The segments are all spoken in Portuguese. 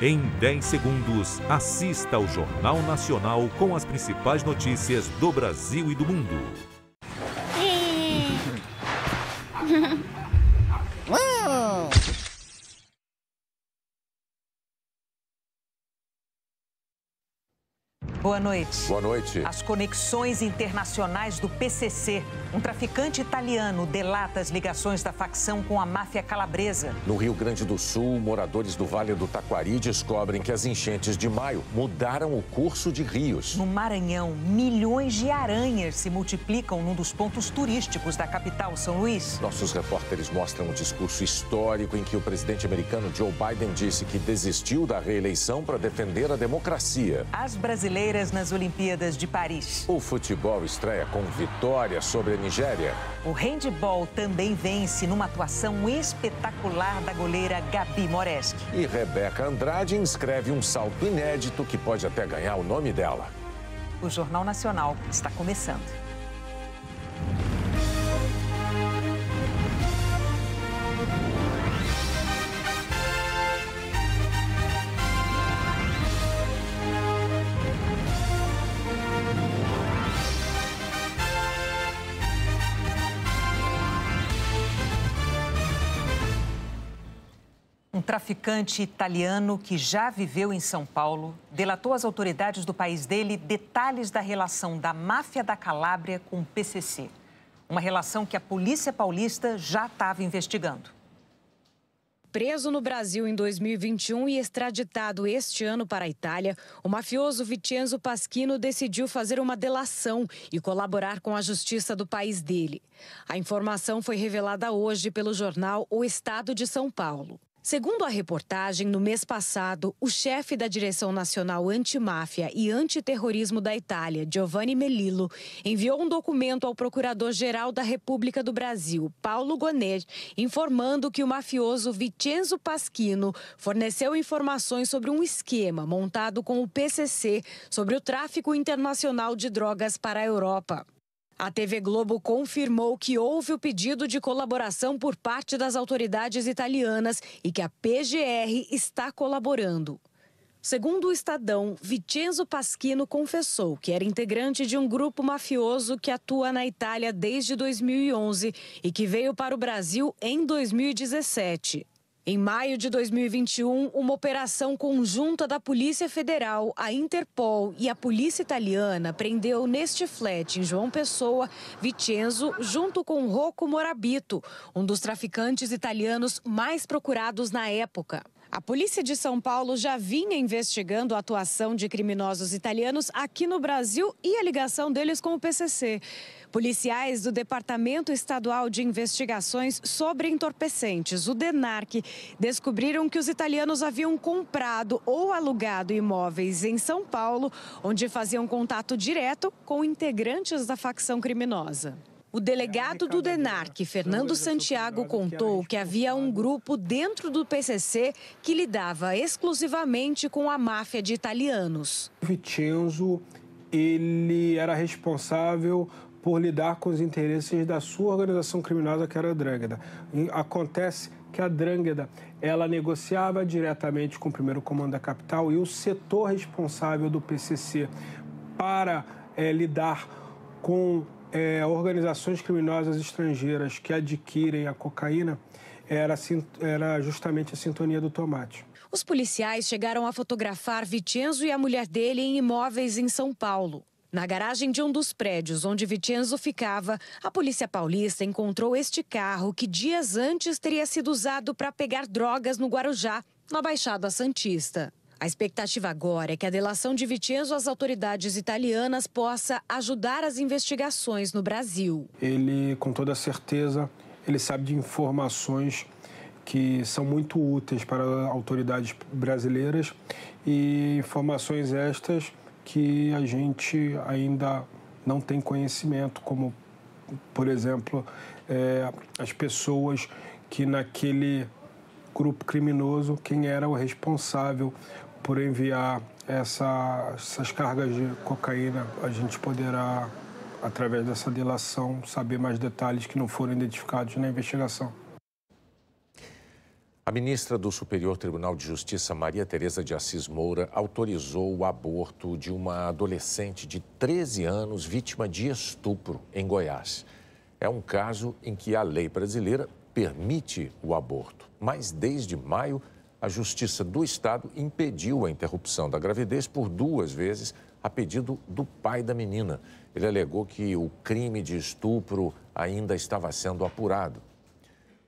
Em 10 segundos, assista ao Jornal Nacional com as principais notícias do Brasil e do mundo. Boa noite. Boa noite. As conexões internacionais do PCC. Um traficante italiano delata as ligações da facção com a máfia calabresa. No Rio Grande do Sul, moradores do Vale do Taquari descobrem que as enchentes de maio mudaram o curso de rios. No Maranhão, milhões de aranhas se multiplicam num dos pontos turísticos da capital, São Luís. Nossos repórteres mostram um discurso histórico em que o presidente americano Joe Biden disse que desistiu da reeleição para defender a democracia. As brasileiras nas Olimpíadas de Paris. O futebol estreia com vitória sobre a Nigéria. O handebol também vence numa atuação espetacular da goleira Gabi Moreski. E Rebeca Andrade inscreve um salto inédito que pode até ganhar o nome dela. O Jornal Nacional está começando. Um traficante italiano que já viveu em São Paulo delatou às autoridades do país dele detalhes da relação da máfia da Calábria com o PCC. Uma relação que a polícia paulista já estava investigando. Preso no Brasil em 2021 e extraditado este ano para a Itália, o mafioso Vincenzo Pasquino decidiu fazer uma delação e colaborar com a justiça do país dele. A informação foi revelada hoje pelo jornal O Estado de São Paulo. Segundo a reportagem, no mês passado, o chefe da Direção Nacional Antimáfia e Antiterrorismo da Itália, Giovanni Melillo, enviou um documento ao Procurador-Geral da República do Brasil, Paulo Gonet, informando que o mafioso Vincenzo Pasquino forneceu informações sobre um esquema montado com o PCC sobre o tráfico internacional de drogas para a Europa. A TV Globo confirmou que houve o pedido de colaboração por parte das autoridades italianas e que a PGR está colaborando. Segundo o Estadão, Vincenzo Pasquino confessou que era integrante de um grupo mafioso que atua na Itália desde 2011 e que veio para o Brasil em 2017. Em maio de 2021, uma operação conjunta da Polícia Federal, a Interpol e a Polícia Italiana prendeu neste flat em João Pessoa, Vincenzo, junto com Rocco Morabito, um dos traficantes italianos mais procurados na época. A polícia de São Paulo já vinha investigando a atuação de criminosos italianos aqui no Brasil e a ligação deles com o PCC. Policiais do Departamento Estadual de Investigações sobre Entorpecentes, o DENARC, descobriram que os italianos haviam comprado ou alugado imóveis em São Paulo, onde faziam contato direto com integrantes da facção criminosa. O delegado do DENARC, Fernando Santiago, contou que havia um grupo dentro do PCC que lidava exclusivamente com a máfia de italianos. Vincenzo, ele era responsável por lidar com os interesses da sua organização criminosa, que era a 'Ndrangheta. Acontece que a 'Ndrangheta, ela negociava diretamente com o primeiro comando da capital e o setor responsável do PCC para lidar com organizações criminosas estrangeiras que adquirem a cocaína era justamente a Sintonia do Tomate. Os policiais chegaram a fotografar Vincenzo e a mulher dele em imóveis em São Paulo. Na garagem de um dos prédios onde Vincenzo ficava, a polícia paulista encontrou este carro que dias antes teria sido usado para pegar drogas no Guarujá, na Baixada Santista. A expectativa agora é que a delação de Vincenzo às autoridades italianas possa ajudar as investigações no Brasil. Ele, com toda certeza, ele sabe de informações que são muito úteis para autoridades brasileiras e informações estas que a gente ainda não tem conhecimento, como, por exemplo, as pessoas que naquele grupo criminoso, quem era o responsável por enviar essas cargas de cocaína. A gente poderá, através dessa delação, saber mais detalhes que não foram identificados na investigação. A ministra do Superior Tribunal de Justiça, Maria Tereza de Assis Moura, autorizou o aborto de uma adolescente de 13 anos vítima de estupro em Goiás. É um caso em que a lei brasileira permite o aborto, mas desde maio a Justiça do Estado impediu a interrupção da gravidez por 2 vezes a pedido do pai da menina. Ele alegou que o crime de estupro ainda estava sendo apurado.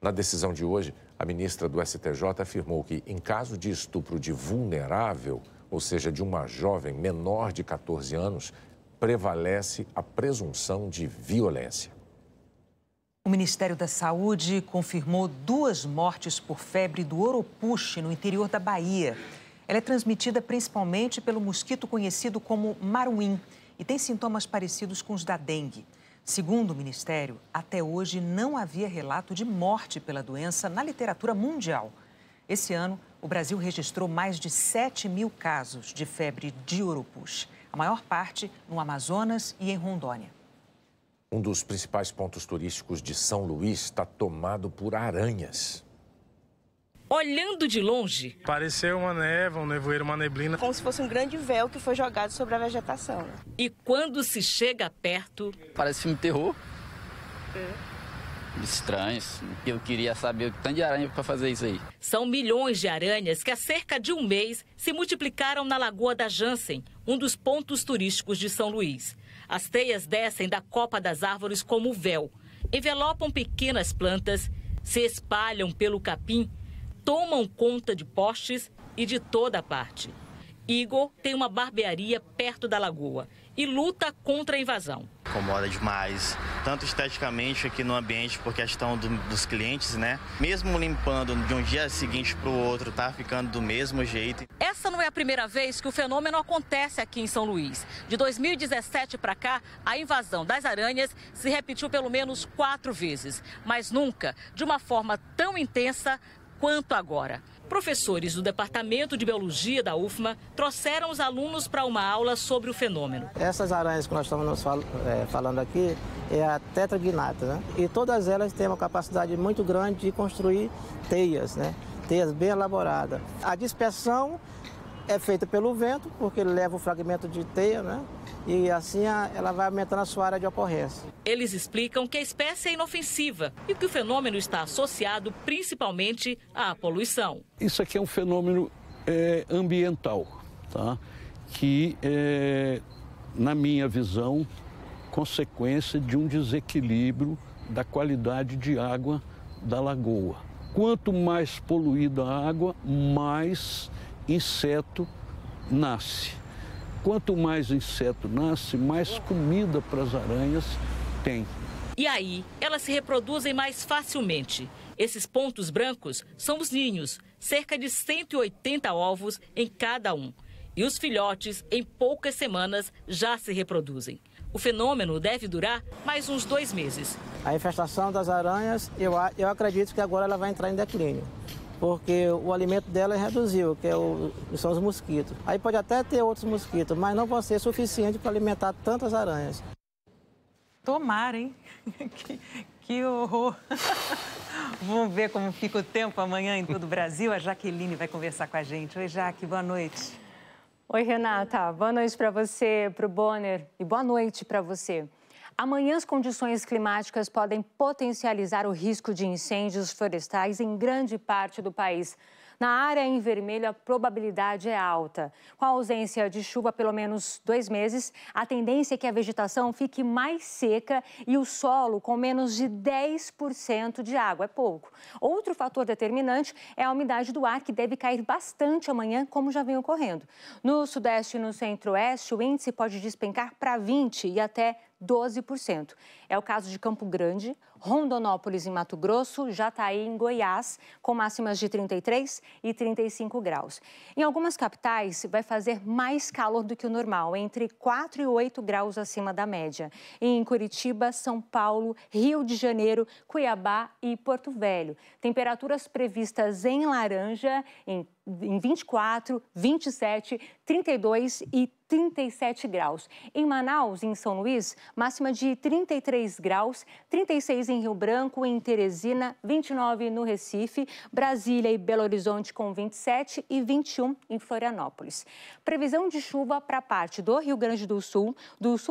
Na decisão de hoje, a ministra do STJ afirmou que, em caso de estupro de vulnerável, ou seja, de uma jovem menor de 14 anos, prevalece a presunção de violência. O Ministério da Saúde confirmou 2 mortes por febre do Oropuche, no interior da Bahia. Ela é transmitida principalmente pelo mosquito conhecido como maruim e tem sintomas parecidos com os da dengue. Segundo o Ministério, até hoje não havia relato de morte pela doença na literatura mundial. Esse ano, o Brasil registrou mais de 7.000 casos de febre de Oropuche, a maior parte no Amazonas e em Rondônia. Um dos principais pontos turísticos de São Luís está tomado por aranhas. Olhando de longe, pareceu uma névoa, um nevoeiro, uma neblina. Como se fosse um grande véu que foi jogado sobre a vegetação. E quando se chega perto... Parece filme de terror. Estranhos. Eu queria saber o tanto de aranha para fazer isso aí. São milhões de aranhas que há cerca de um mês se multiplicaram na Lagoa da Jansen, um dos pontos turísticos de São Luís. As teias descem da copa das árvores como véu, envelopam pequenas plantas, se espalham pelo capim, tomam conta de postes e de toda a parte. Igor tem uma barbearia perto da lagoa e luta contra a invasão. Incomoda demais, tanto esteticamente aqui no ambiente, por questão dos clientes, né? Mesmo limpando de um dia seguinte para o outro, tá ficando do mesmo jeito. Essa não é a primeira vez que o fenômeno acontece aqui em São Luís. De 2017 para cá, a invasão das aranhas se repetiu pelo menos 4 vezes, mas nunca de uma forma tão intensa quanto agora. Professores do Departamento de Biologia da UFMA trouxeram os alunos para uma aula sobre o fenômeno. Essas aranhas que nós estamos falando aqui é a tetragnata, né? E todas elas têm uma capacidade muito grande de construir teias, né? Teias bem elaboradas. A dispersão é feita pelo vento, porque ele leva o fragmento de teia, né? E assim ela vai aumentando a sua área de ocorrência. Eles explicam que a espécie é inofensiva e que o fenômeno está associado principalmente à poluição. Isso aqui é um fenômeno ambiental, tá? Que é, na minha visão, consequência de um desequilíbrio da qualidade de água da lagoa. Quanto mais poluída a água, mais inseto nasce. Quanto mais inseto nasce, mais comida para as aranhas tem. E aí, elas se reproduzem mais facilmente. Esses pontos brancos são os ninhos, cerca de 180 ovos em cada um. E os filhotes, em poucas semanas, já se reproduzem. O fenômeno deve durar mais uns 2 meses. A infestação das aranhas, eu acredito que agora ela vai entrar em declínio, porque o alimento dela reduziu, que são os mosquitos. Aí pode até ter outros mosquitos, mas não vão ser suficientes para alimentar tantas aranhas. Tomara, hein? Que horror! Vamos ver como fica o tempo amanhã em todo o Brasil. A Jaqueline vai conversar com a gente. Oi, Jaque, boa noite. Oi, Renata. Boa noite para você, para o Bonner, e boa noite para você. Amanhã, as condições climáticas podem potencializar o risco de incêndios florestais em grande parte do país. Na área em vermelho, a probabilidade é alta. Com a ausência de chuva pelo menos 2 meses, a tendência é que a vegetação fique mais seca e o solo com menos de 10% de água. É pouco. Outro fator determinante é a umidade do ar, que deve cair bastante amanhã, como já vem ocorrendo. No sudeste e no centro-oeste, o índice pode despencar para 20% e até 12%. É o caso de Campo Grande, Rondonópolis, em Mato Grosso, Jataí, em Goiás, com máximas de 33 e 35 graus. Em algumas capitais, vai fazer mais calor do que o normal, entre 4 e 8 graus acima da média. Em Curitiba, São Paulo, Rio de Janeiro, Cuiabá e Porto Velho. Temperaturas previstas em laranja em em 24, 27, 32 e 37 graus. Em Manaus, em São Luís, máxima de 33 graus, 36 em Rio Branco, em Teresina, 29 no Recife, Brasília e Belo Horizonte com 27 e 21 em Florianópolis. Previsão de chuva para parte do Rio Grande do sul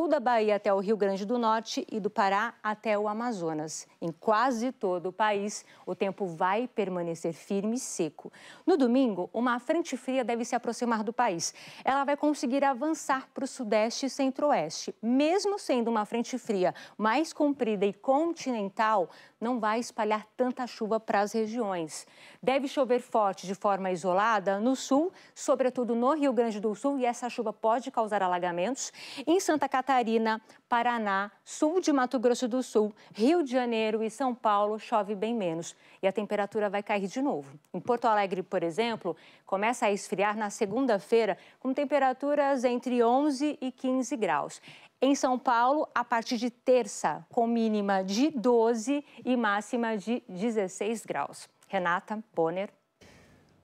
da Bahia até o Rio Grande do Norte e do Pará até o Amazonas. Em quase todo o país, o tempo vai permanecer firme e seco. No domingo, uma frente fria deve se aproximar do país. Ela vai conseguir avançar para o sudeste e centro-oeste. Mesmo sendo uma frente fria mais comprida e continental, não vai espalhar tanta chuva para as regiões. Deve chover forte de forma isolada no sul, sobretudo no Rio Grande do Sul, e essa chuva pode causar alagamentos. Em Santa Catarina, Paraná, sul de Mato Grosso do Sul, Rio de Janeiro e São Paulo chove bem menos e a temperatura vai cair de novo. Em Porto Alegre, por exemplo, começa a esfriar na segunda-feira com temperaturas entre 11 e 15 graus. Em São Paulo, a partir de terça, com mínima de 12 e máxima de 16 graus. Renata, Bonner.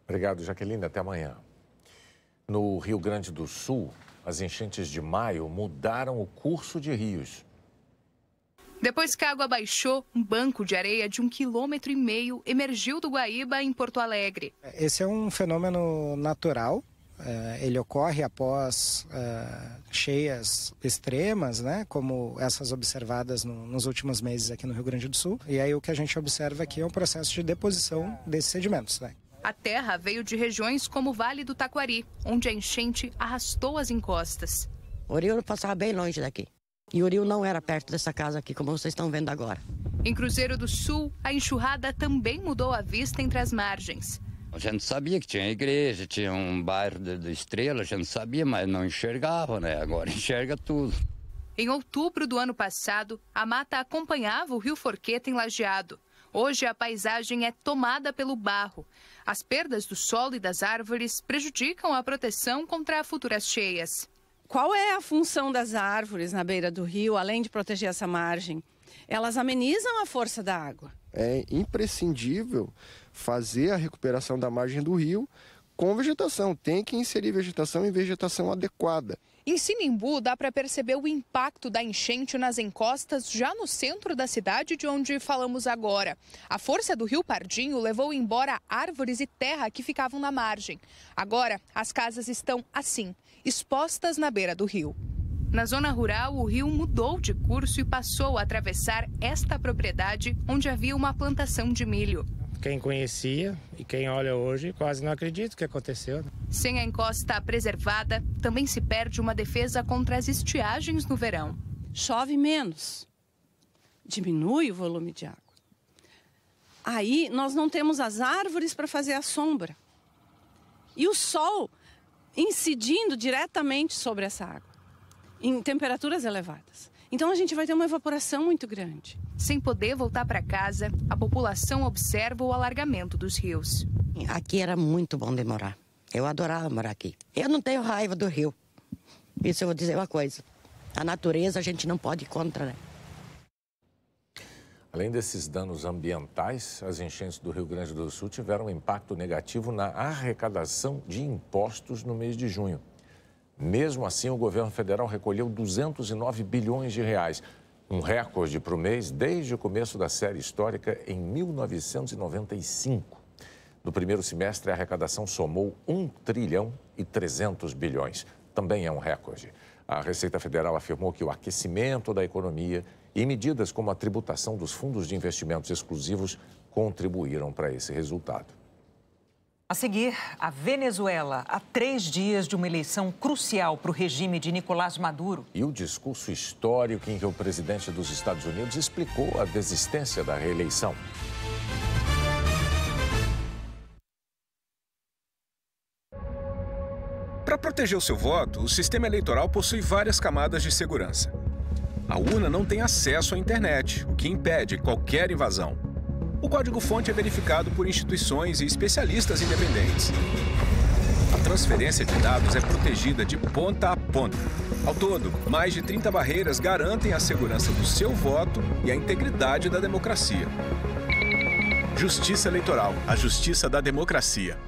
Obrigado, Jaqueline. Até amanhã. No Rio Grande do Sul, as enchentes de maio mudaram o curso de rios. Depois que a água baixou, um banco de areia de 1,5 km emergiu do Guaíba, em Porto Alegre. Esse é um fenômeno natural. Ele ocorre após cheias extremas, né, como essas observadas nos últimos meses aqui no Rio Grande do Sul. E aí o que a gente observa aqui é um processo de deposição desses sedimentos, né? A terra veio de regiões como o Vale do Taquari, onde a enchente arrastou as encostas. O rio passava bem longe daqui. E o rio não era perto dessa casa aqui, como vocês estão vendo agora. Em Cruzeiro do Sul, a enxurrada também mudou a vista entre as margens. A gente sabia que tinha igreja, tinha um bairro de Estrela, a gente sabia, mas não enxergava, né? Agora enxerga tudo. Em outubro do ano passado, a mata acompanhava o rio Forqueta em Lajeado. Hoje a paisagem é tomada pelo barro. As perdas do solo e das árvores prejudicam a proteção contra futuras cheias. Qual é a função das árvores na beira do rio, além de proteger essa margem? Elas amenizam a força da água. É imprescindível fazer a recuperação da margem do rio com vegetação. Tem que inserir vegetação e vegetação adequada. Em Sinimbu, dá para perceber o impacto da enchente nas encostas já no centro da cidade de onde falamos agora. A força do rio Pardinho levou embora árvores e terra que ficavam na margem. Agora, as casas estão assim, expostas na beira do rio. Na zona rural, o rio mudou de curso e passou a atravessar esta propriedade onde havia uma plantação de milho. Quem conhecia e quem olha hoje quase não acredita o que aconteceu. Sem a encosta preservada, também se perde uma defesa contra as estiagens no verão. Chove menos, diminui o volume de água. Aí nós não temos as árvores para fazer a sombra. E o sol incidindo diretamente sobre essa água, em temperaturas elevadas. Então a gente vai ter uma evaporação muito grande. Sem poder voltar para casa, a população observa o alargamento dos rios. Aqui era muito bom de morar. Eu adorava morar aqui. Eu não tenho raiva do rio. Isso eu vou dizer uma coisa. A natureza a gente não pode ir contra, né? Além desses danos ambientais, as enchentes do Rio Grande do Sul tiveram um impacto negativo na arrecadação de impostos no mês de junho. Mesmo assim, o governo federal recolheu 209 bilhões de reais, um recorde para o mês desde o começo da série histórica em 1995. No primeiro semestre, a arrecadação somou 1 trilhão e 300 bilhões. Também é um recorde. A Receita Federal afirmou que o aquecimento da economia e medidas como a tributação dos fundos de investimentos exclusivos contribuíram para esse resultado. A seguir, a Venezuela, há 3 dias de uma eleição crucial para o regime de Nicolás Maduro. E o discurso histórico em que o presidente dos Estados Unidos explicou a desistência da reeleição. Para proteger o seu voto, o sistema eleitoral possui várias camadas de segurança. A urna não tem acesso à internet, o que impede qualquer invasão. O código-fonte é verificado por instituições e especialistas independentes. A transferência de dados é protegida de ponta a ponta. Ao todo, mais de 30 barreiras garantem a segurança do seu voto e a integridade da democracia. Justiça Eleitoral, a justiça da democracia.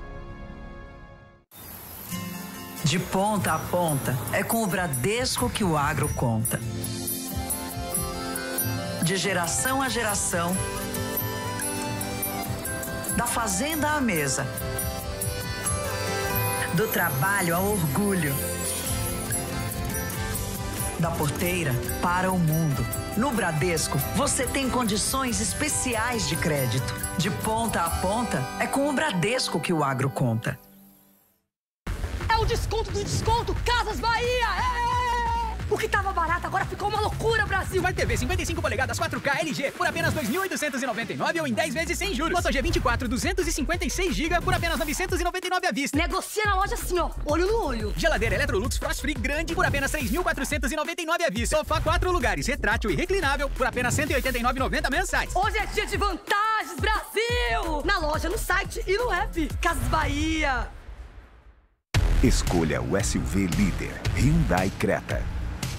De ponta a ponta, é com o Bradesco que o agro conta. De geração a geração, da fazenda à mesa, do trabalho ao orgulho, da porteira para o mundo. No Bradesco, você tem condições especiais de crédito. De ponta a ponta, é com o Bradesco que o agro conta. É o desconto do desconto, Casas Bahia! O que tava barato agora ficou uma loucura, Brasil! Smart TV 55 polegadas 4K LG por apenas R$ 2.899 ou em 10 vezes sem juros. Moto G24 256 GB por apenas R$ 999 à vista. Negocia na loja assim, ó, olho no olho. Geladeira Electrolux Frost Free grande por apenas R$ 3.499 à vista. Sofá 4 lugares, retrátil e reclinável por apenas R$ 189,90 mensais. Hoje é dia de vantagens, Brasil! Na loja, no site e no app. Casas Bahia. Escolha o SUV líder Hyundai Creta.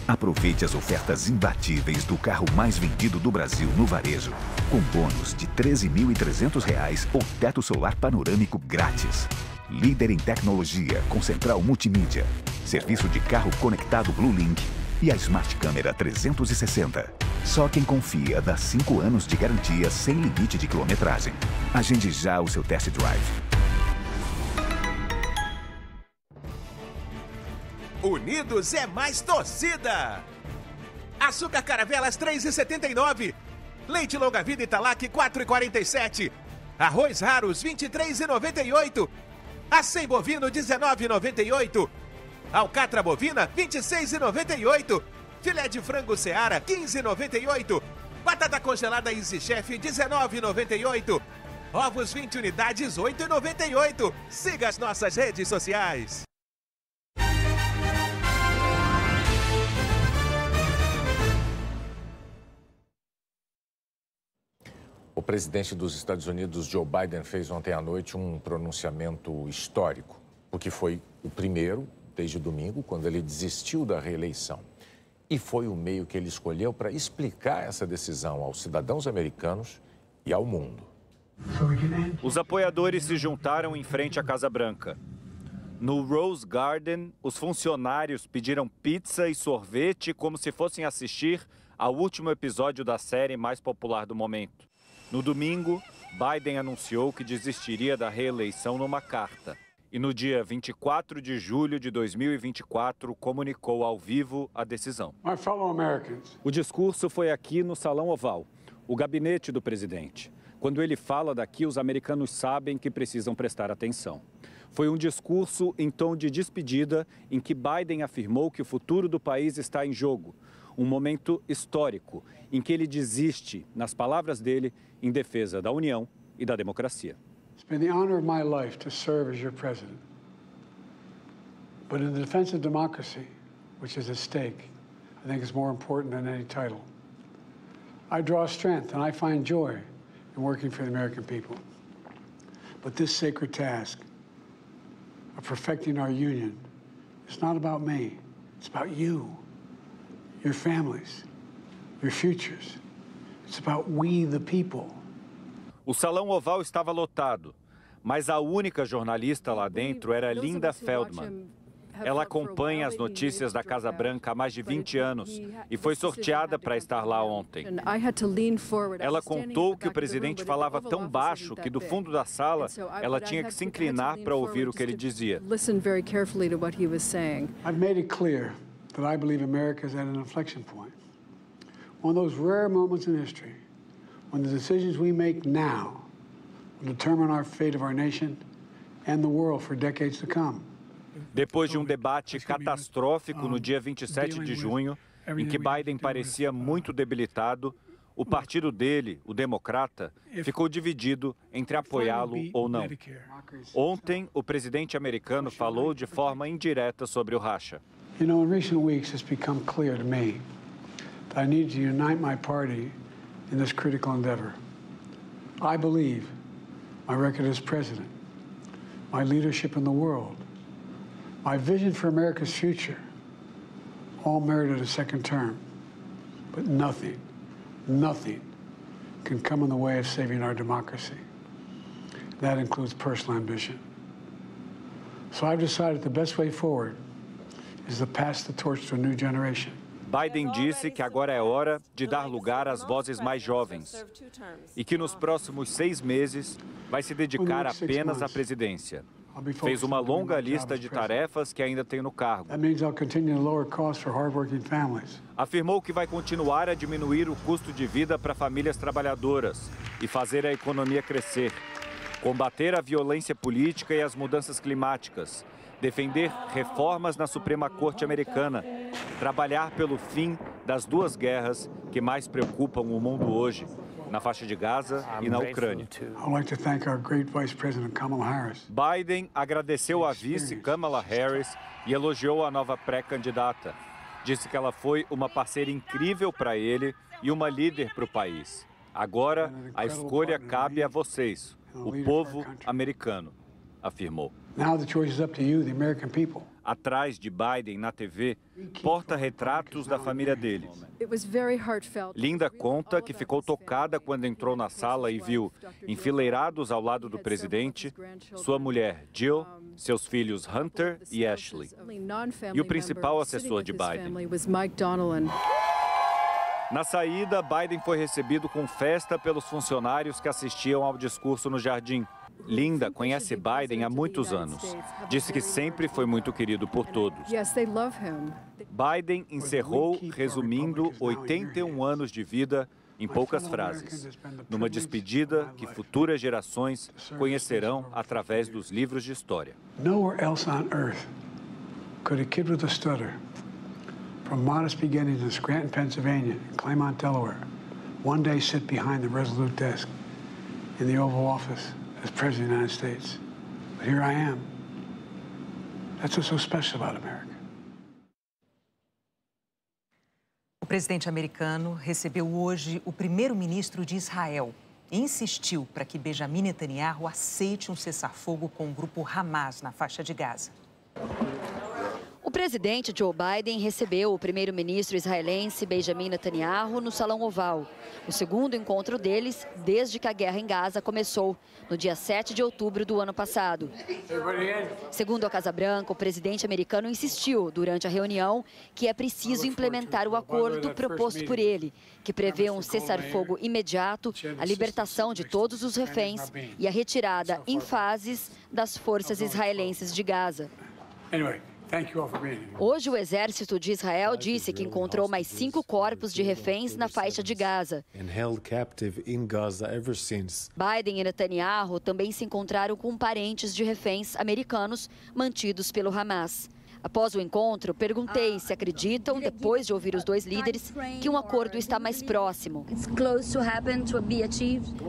Aproveite as ofertas imbatíveis do carro mais vendido do Brasil no varejo, com bônus de R$ 13.300 ou teto solar panorâmico grátis. Líder em tecnologia com central multimídia, serviço de carro conectado BlueLink e a Smart Câmera 360. Só quem confia dá 5 anos de garantia sem limite de quilometragem. Agende já o seu test drive. Unidos é mais torcida! Açúcar Caravelas 3,79. Leite Longa Vida Italac 4,47. Arroz Raros 23,98. Acém Bovino 19,98. Alcatra Bovina 26,98. Filé de frango Seara 15,98. Batata congelada Easy Chef 19,98. Ovos 20 unidades 8,98. Siga as nossas redes sociais. O presidente dos Estados Unidos, Joe Biden, fez ontem à noite um pronunciamento histórico, porque foi o primeiro desde domingo, quando ele desistiu da reeleição. E foi o meio que ele escolheu para explicar essa decisão aos cidadãos americanos e ao mundo. Os apoiadores se juntaram em frente à Casa Branca. No Rose Garden, os funcionários pediram pizza e sorvete como se fossem assistir ao último episódio da série mais popular do momento. No domingo, Biden anunciou que desistiria da reeleição numa carta. E no dia 24 de julho de 2024, comunicou ao vivo a decisão. O discurso foi aqui no Salão Oval, o gabinete do presidente. Quando ele fala daqui, os americanos sabem que precisam prestar atenção. Foi um discurso em tom de despedida em que Biden afirmou que o futuro do país está em jogo. Um momento histórico em que ele desiste, nas palavras dele, em defesa da União e da democracia. It's been the honor of my life to serve as your president. But in the defense of democracy, which is at stake, I think it's more important than any title. I draw strength and I find joy in working for the American people. But this sacred task of perfecting our union is not about me. It's about you, your families, your futures. It's about we, the people. O Salão Oval estava lotado, mas a única jornalista lá dentro era Linda Feldman. Ela acompanha as notícias da Casa Branca há mais de 20 anos e foi sorteada para estar lá ontem. Ela contou que o presidente falava tão baixo que do fundo da sala ela tinha que se inclinar para ouvir o que ele dizia. I've made it clear that I believe America is at an inflection point. One of those rare moments in history when the decisions we make now will determine our fate of our nation and the world for decades to come. Depois de um debate catastrófico no dia 27 de junho, em que Biden parecia muito debilitado, o partido dele, o Democrata, ficou dividido entre apoiá-lo ou não. Ontem, o presidente americano falou de forma indireta sobre o racha. You know, in recent weeks it's become clear to me that I need to unite my party in this critical endeavor. I believe my record as president, my leadership in the world, my vision for America's future all merited a second term. But nothing can come in the way of saving our democracy. That includes personal ambition. So I've decided the best way forward is to pass the torch to a new generation. Biden disse que agora é hora de dar lugar às vozes mais jovens e que nos próximos 6 meses vai se dedicar apenas à presidência. Fez uma longa lista de tarefas que ainda tem no cargo. Afirmou que vai continuar a diminuir o custo de vida para famílias trabalhadoras e fazer a economia crescer, combater a violência política e as mudanças climáticas, defender reformas na Suprema Corte americana, trabalhar pelo fim das 2 guerras que mais preocupam o mundo hoje, na faixa de Gaza e na Ucrânia. Biden agradeceu a vice Kamala Harris e elogiou a nova pré-candidata. Disse que ela foi uma parceira incrível para ele e uma líder para o país. Agora, a escolha cabe a vocês, o povo americano, afirmou. Atrás de Biden na TV, porta-retratos da família dele. Linda conta que ficou tocada quando entrou na sala e viu, enfileirados ao lado do presidente, sua mulher Jill, seus filhos Hunter e Ashley, e o principal assessor de Biden. Na saída, Biden foi recebido com festa pelos funcionários que assistiam ao discurso no jardim. Linda conhece Biden há muitos anos. Disse que sempre foi muito querido por todos. Biden encerrou resumindo 81 anos de vida em poucas frases, numa despedida que futuras gerações conhecerão através dos livros de história. Nowhere else on earth could a kid with a stutter, from modest beginnings in Scranton, Pennsylvania, and Claymont, Delaware, one day sit behind the resolute desk in the Oval Office as President of the United States. But here I am. That's what's so special about America. O presidente americano recebeu hoje o primeiro-ministro de Israel e insistiu para que Benjamin Netanyahu aceite um cessar-fogo com o grupo Hamas na faixa de Gaza. O presidente Joe Biden recebeu o primeiro-ministro israelense Benjamin Netanyahu no Salão Oval, o segundo encontro deles desde que a guerra em Gaza começou, no dia 7 de outubro do ano passado. Segundo a Casa Branca, o presidente americano insistiu durante a reunião que é preciso implementar o acordo proposto por ele, que prevê um cessar-fogo imediato, a libertação de todos os reféns e a retirada em fases das forças israelenses de Gaza. Hoje, o exército de Israel disse que encontrou mais 5 corpos de reféns na faixa de Gaza. Biden e Netanyahu também se encontraram com parentes de reféns americanos mantidos pelo Hamas. Após o encontro, perguntei se acreditam, depois de ouvir os dois líderes, que um acordo está mais próximo.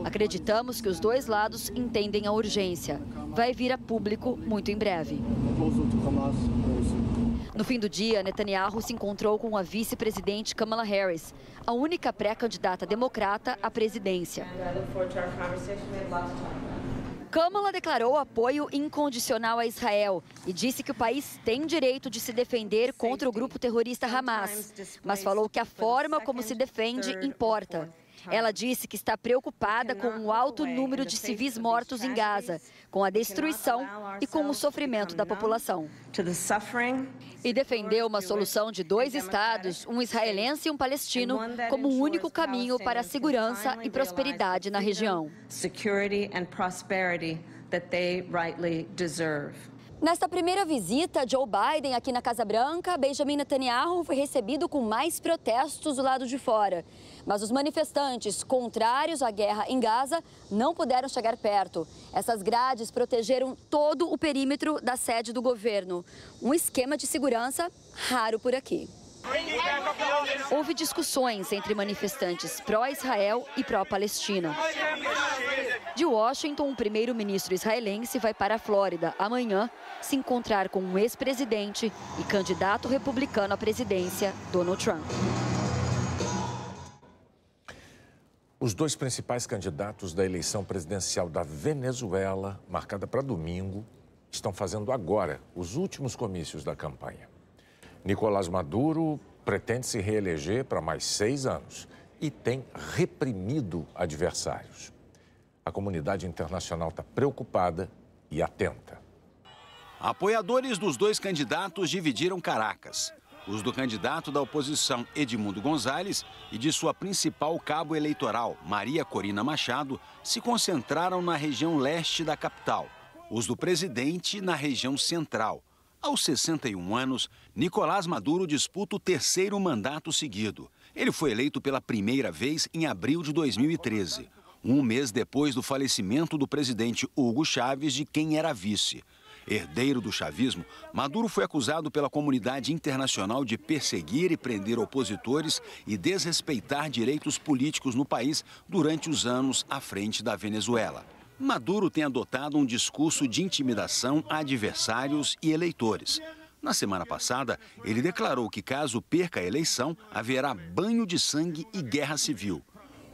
Acreditamos que os dois lados entendem a urgência. Vai vir a público muito em breve. No fim do dia, Netanyahu se encontrou com a vice-presidente Kamala Harris, a única pré-candidata democrata à presidência. Kamala declarou apoio incondicional a Israel e disse que o país tem direito de se defender contra o grupo terrorista Hamas, mas falou que a forma como se defende importa. Ela disse que está preocupada com o alto número de civis mortos em Gaza, com a destruição e com o sofrimento da população. E defendeu uma solução de 2 estados, um israelense e um palestino, como o único caminho para a segurança e prosperidade na região. Nesta primeira visita, Joe Biden aqui na Casa Branca, Benjamin Netanyahu foi recebido com mais protestos do lado de fora. Mas os manifestantes contrários à guerra em Gaza não puderam chegar perto. Essas grades protegeram todo o perímetro da sede do governo. Um esquema de segurança raro por aqui. Houve discussões entre manifestantes pró-Israel e pró-Palestina. De Washington, o primeiro-ministro israelense vai para a Flórida amanhã se encontrar com o ex-presidente e candidato republicano à presidência, Donald Trump. Os 2 principais candidatos da eleição presidencial da Venezuela, marcada para domingo, estão fazendo agora os últimos comícios da campanha. Nicolás Maduro pretende se reeleger para mais 6 anos e tem reprimido adversários. A comunidade internacional está preocupada e atenta. Apoiadores dos dois candidatos dividiram Caracas. Os do candidato da oposição, Edmundo Gonzalez, e de sua principal cabo eleitoral, Maria Corina Machado, se concentraram na região leste da capital. Os do presidente, na região central. Aos 61 anos, Nicolás Maduro disputa o terceiro mandato seguido. Ele foi eleito pela primeira vez em abril de 2013, um mês depois do falecimento do presidente Hugo Chávez, de quem era vice. Herdeiro do chavismo, Maduro foi acusado pela comunidade internacional de perseguir e prender opositores e desrespeitar direitos políticos no país durante os anos à frente da Venezuela. Maduro tem adotado um discurso de intimidação a adversários e eleitores. Na semana passada, ele declarou que, caso perca a eleição, haverá banho de sangue e guerra civil.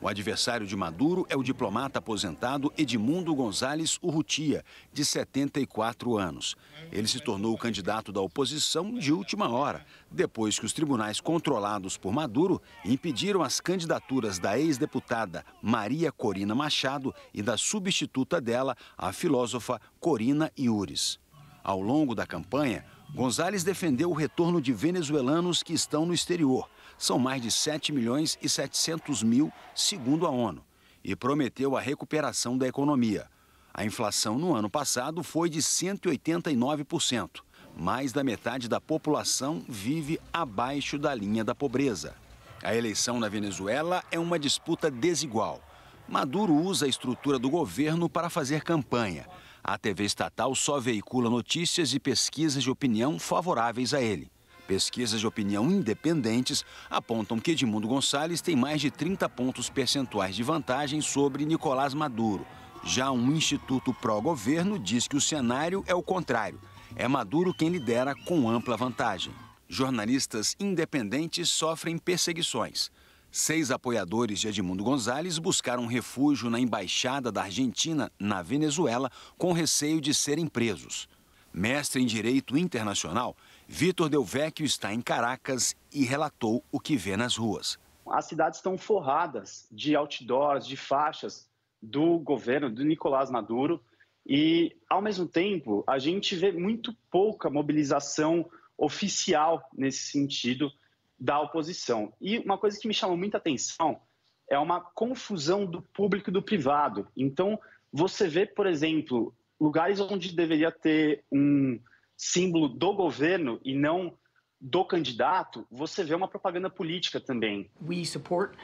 O adversário de Maduro é o diplomata aposentado Edmundo Gonzalez Urrutia, de 74 anos. Ele se tornou o candidato da oposição de última hora, depois que os tribunais controlados por Maduro impediram as candidaturas da ex-deputada Maria Corina Machado e da substituta dela, a filósofa Corina Iures. Ao longo da campanha, Gonzalez defendeu o retorno de venezuelanos que estão no exterior. São mais de 7 milhões e 700 mil, segundo a ONU, e prometeu a recuperação da economia. A inflação no ano passado foi de 189%. Mais da metade da população vive abaixo da linha da pobreza. A eleição na Venezuela é uma disputa desigual. Maduro usa a estrutura do governo para fazer campanha. A TV estatal só veicula notícias e pesquisas de opinião favoráveis a ele. Pesquisas de opinião independentes apontam que Edmundo Gonzalez tem mais de 30 pontos percentuais de vantagem sobre Nicolás Maduro. Já um instituto pró-governo diz que o cenário é o contrário. É Maduro quem lidera com ampla vantagem. Jornalistas independentes sofrem perseguições. 6 apoiadores de Edmundo Gonzalez buscaram refúgio na embaixada da Argentina, na Venezuela, com receio de serem presos. Mestre em Direito Internacional, Vitor Del Vecchio está em Caracas e relatou o que vê nas ruas. As cidades estão forradas de outdoors, de faixas do governo, do Nicolás Maduro, e, ao mesmo tempo, a gente vê muito pouca mobilização oficial nesse sentido da oposição. E uma coisa que me chamou muita atenção é uma confusão do público e do privado. Então, você vê, por exemplo, lugares onde deveria ter um símbolo do governo e não do candidato, você vê uma propaganda política também. We support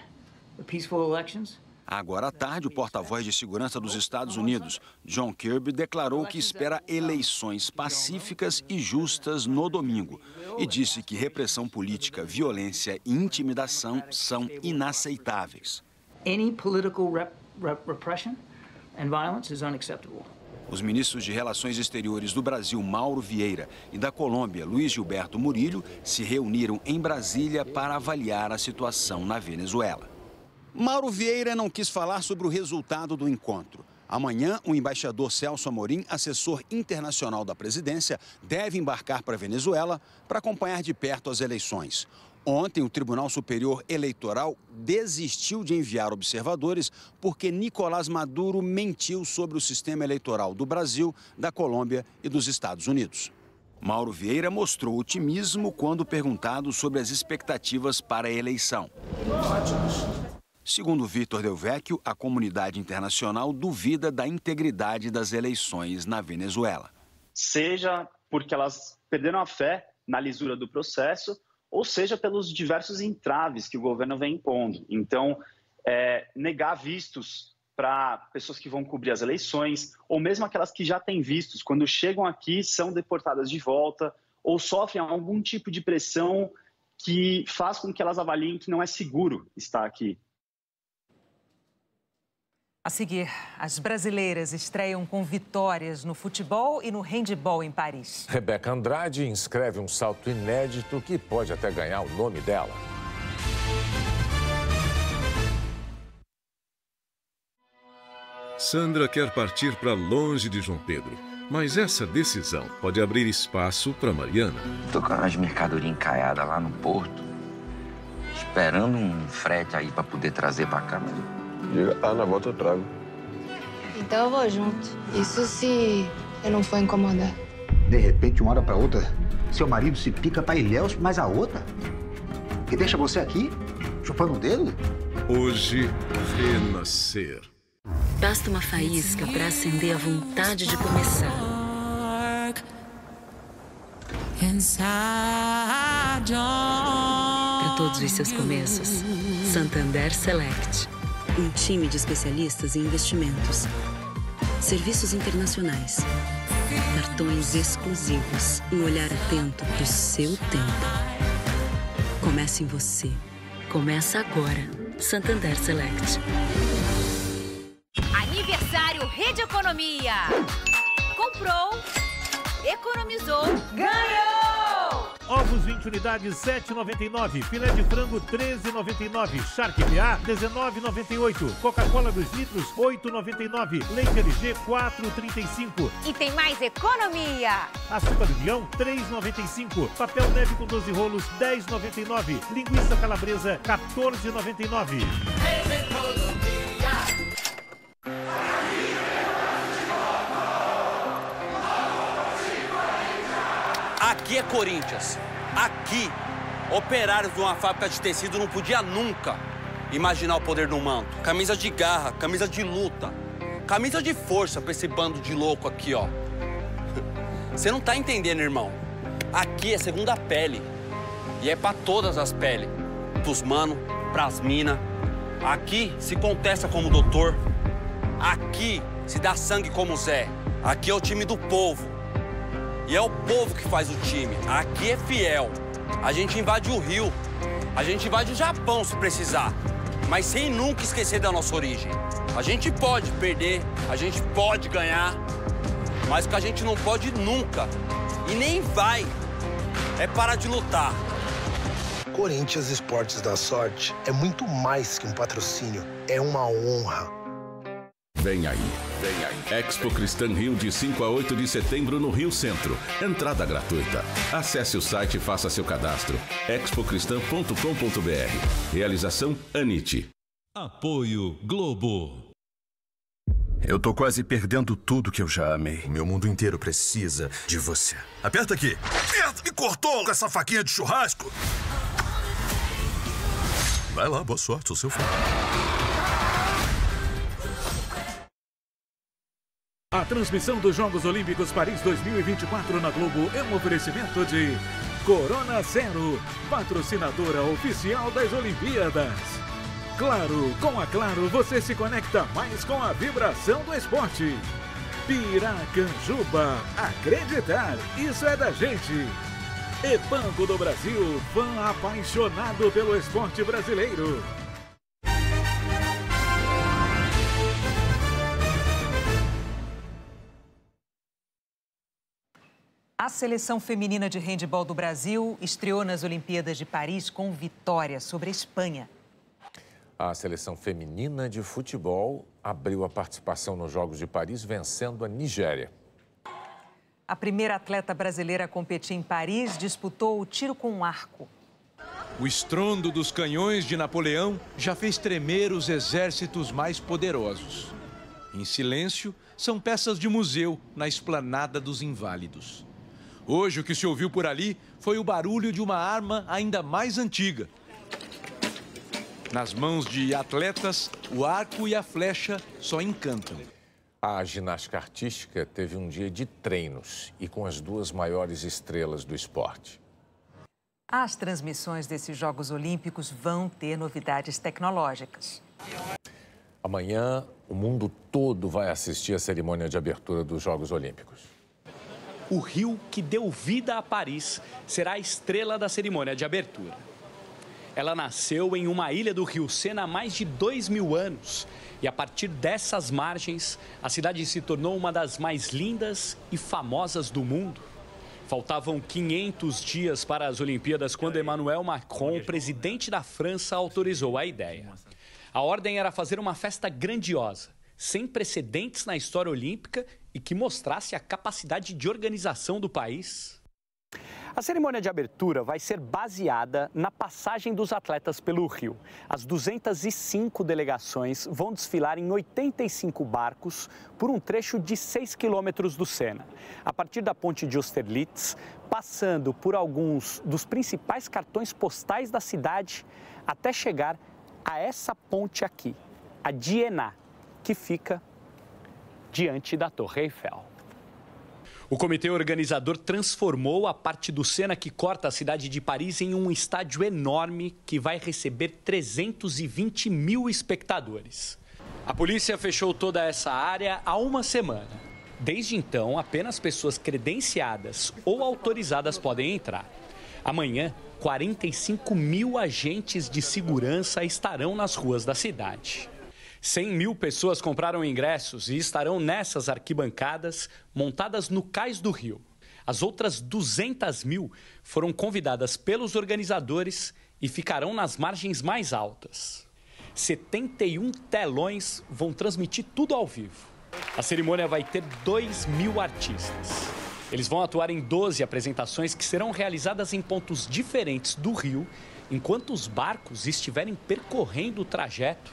the peaceful elections. Agora à tarde, o porta-voz de segurança dos Estados Unidos, John Kirby, declarou que espera eleições pacíficas e justas no domingo e disse que repressão política, violência e intimidação são inaceitáveis. Any political repression and violence is unacceptable. Os ministros de Relações Exteriores do Brasil, Mauro Vieira, e da Colômbia, Luiz Gilberto Murillo, se reuniram em Brasília para avaliar a situação na Venezuela. Mauro Vieira não quis falar sobre o resultado do encontro. Amanhã, o embaixador Celso Amorim, assessor internacional da presidência, deve embarcar para a Venezuela para acompanhar de perto as eleições. Ontem, o Tribunal Superior Eleitoral desistiu de enviar observadores porque Nicolás Maduro mentiu sobre o sistema eleitoral do Brasil, da Colômbia e dos Estados Unidos. Mauro Vieira mostrou otimismo quando perguntado sobre as expectativas para a eleição. Segundo Vitor Del Vecchio, a comunidade internacional duvida da integridade das eleições na Venezuela. Seja porque elas perderam a fé na lisura do processo, ou seja, pelos diversos entraves que o governo vem impondo. Então, negar vistos para pessoas que vão cobrir as eleições, ou mesmo aquelas que já têm vistos, quando chegam aqui, são deportadas de volta, ou sofrem algum tipo de pressão que faz com que elas avaliem que não é seguro estar aqui. A seguir, as brasileiras estreiam com vitórias no futebol e no handebol em Paris. Rebeca Andrade inscreve um salto inédito que pode até ganhar o nome dela. Sandra quer partir para longe de João Pedro, mas essa decisão pode abrir espaço para Mariana. Tô com as mercadorias encaiadas lá no porto, esperando um frete aí para poder trazer para cá, mas... na volta eu trago. Então eu vou junto. Isso se eu não for incomodar. De repente, de uma hora para outra, seu marido se pica para Ilhéus, mas a outra, que deixa você aqui, chupando o dedo? Hoje, renascer. Basta uma faísca para acender a vontade de começar. Para todos os seus começos, Santander Select. Um time de especialistas em investimentos. Serviços internacionais. Cartões exclusivos. Um olhar atento para o seu tempo. Comece em você. Começa agora. Santander Select. Aniversário Rede Economia. Comprou, economizou, ganhou! Ovos 20 unidades, R$ 7,99. Filé de frango, R$ 13,99. Charque PA, R$ 19,98. Coca-Cola 2 litros, R$ 8,99. Leite LG, R$ 4,35. E tem mais economia! Açúcar do Leão, R$ 3,95. Papel neve com 12 rolos, R$ 10,99. Linguiça calabresa, R$ 14,99. Aqui é Corinthians. Aqui, operários de uma fábrica de tecido não podia nunca imaginar o poder do manto. Camisa de garra, camisa de luta, camisa de força pra esse bando de louco aqui, ó. Você não tá entendendo, irmão. Aqui é segunda pele. E é pra todas as peles. Dos mano, pras mina. Aqui se contesta como doutor. Aqui se dá sangue como Zé. Aqui é o time do povo. E é o povo que faz o time. Aqui é fiel. A gente invade o Rio. A gente invade o Japão se precisar. Mas sem nunca esquecer da nossa origem. A gente pode perder, a gente pode ganhar. Mas o que a gente não pode nunca, e nem vai, é parar de lutar. Corinthians Esportes da Sorte é muito mais que um patrocínio. É uma honra. Vem aí. Expo Cristã Rio de 5 a 8 de setembro no Rio Centro. Entrada gratuita. Acesse o site e faça seu cadastro. expocristã.com.br. Realização Anit. Apoio Globo. Eu tô quase perdendo tudo que eu já amei. O meu mundo inteiro precisa de você. Aperta aqui. Aperta! Me cortou com essa faquinha de churrasco. Vai lá, boa sorte, sou seu fã. A transmissão dos Jogos Olímpicos Paris 2024 na Globo é um oferecimento de Corona Zero, patrocinadora oficial das Olimpíadas. Claro, com a Claro você se conecta mais com a vibração do esporte. Piracanjuba, acreditar, isso é da gente. E Banco do Brasil, fã apaixonado pelo esporte brasileiro. A seleção feminina de handebol do Brasil estreou nas Olimpíadas de Paris com vitória sobre a Espanha. A seleção feminina de futebol abriu a participação nos Jogos de Paris, vencendo a Nigéria. A primeira atleta brasileira a competir em Paris disputou o tiro com arco. O estrondo dos canhões de Napoleão já fez tremer os exércitos mais poderosos. Em silêncio, são peças de museu na esplanada dos Inválidos. Hoje, o que se ouviu por ali foi o barulho de uma arma ainda mais antiga. Nas mãos de atletas, o arco e a flecha só encantam. A ginástica artística teve um dia de treinos e com as duas maiores estrelas do esporte. As transmissões desses Jogos Olímpicos vão ter novidades tecnológicas. Amanhã, o mundo todo vai assistir à cerimônia de abertura dos Jogos Olímpicos. O rio que deu vida a Paris será a estrela da cerimônia de abertura. Ela nasceu em uma ilha do Rio Sena há mais de 2000 anos. E a partir dessas margens, a cidade se tornou uma das mais lindas e famosas do mundo. Faltavam 500 dias para as Olimpíadas quando Emmanuel Macron, presidente da França, autorizou a ideia. A ordem era fazer uma festa grandiosa, sem precedentes na história olímpica e que mostrasse a capacidade de organização do país. A cerimônia de abertura vai ser baseada na passagem dos atletas pelo rio. As 205 delegações vão desfilar em 85 barcos por um trecho de 6 quilômetros do Sena. A partir da ponte de Austerlitz, passando por alguns dos principais cartões postais da cidade, até chegar a essa ponte aqui, a d'Iéna, que fica diante da Torre Eiffel. O comitê organizador transformou a parte do Sena que corta a cidade de Paris em um estádio enorme que vai receber 320 mil espectadores. A polícia fechou toda essa área há uma semana. Desde então, apenas pessoas credenciadas ou autorizadas podem entrar. Amanhã, 45 mil agentes de segurança estarão nas ruas da cidade. 100 mil pessoas compraram ingressos e estarão nessas arquibancadas montadas no cais do rio. As outras 200 mil foram convidadas pelos organizadores e ficarão nas margens mais altas. 71 telões vão transmitir tudo ao vivo. A cerimônia vai ter 2.000 artistas. Eles vão atuar em 12 apresentações que serão realizadas em pontos diferentes do rio, enquanto os barcos estiverem percorrendo o trajeto.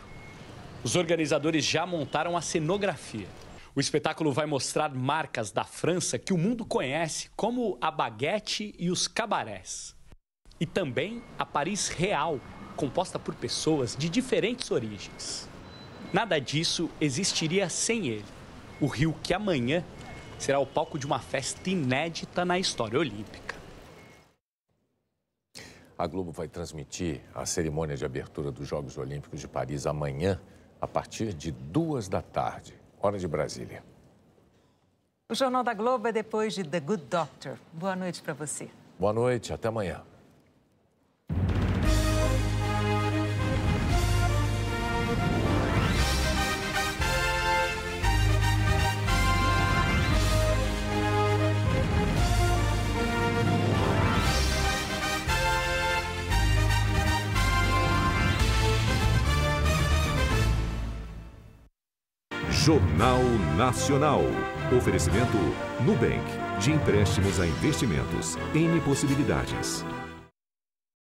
Os organizadores já montaram a cenografia. O espetáculo vai mostrar marcas da França que o mundo conhece, como a baguete e os cabarés. E também a Paris real, composta por pessoas de diferentes origens. Nada disso existiria sem ele. O rio que amanhã será o palco de uma festa inédita na história olímpica. A Globo vai transmitir a cerimônia de abertura dos Jogos Olímpicos de Paris amanhã, a partir de 14h, hora de Brasília. O Jornal da Globo é depois de The Good Doctor. Boa noite para você. Boa noite, até amanhã. Jornal Nacional. Oferecimento Nubank. De empréstimos a investimentos. N possibilidades.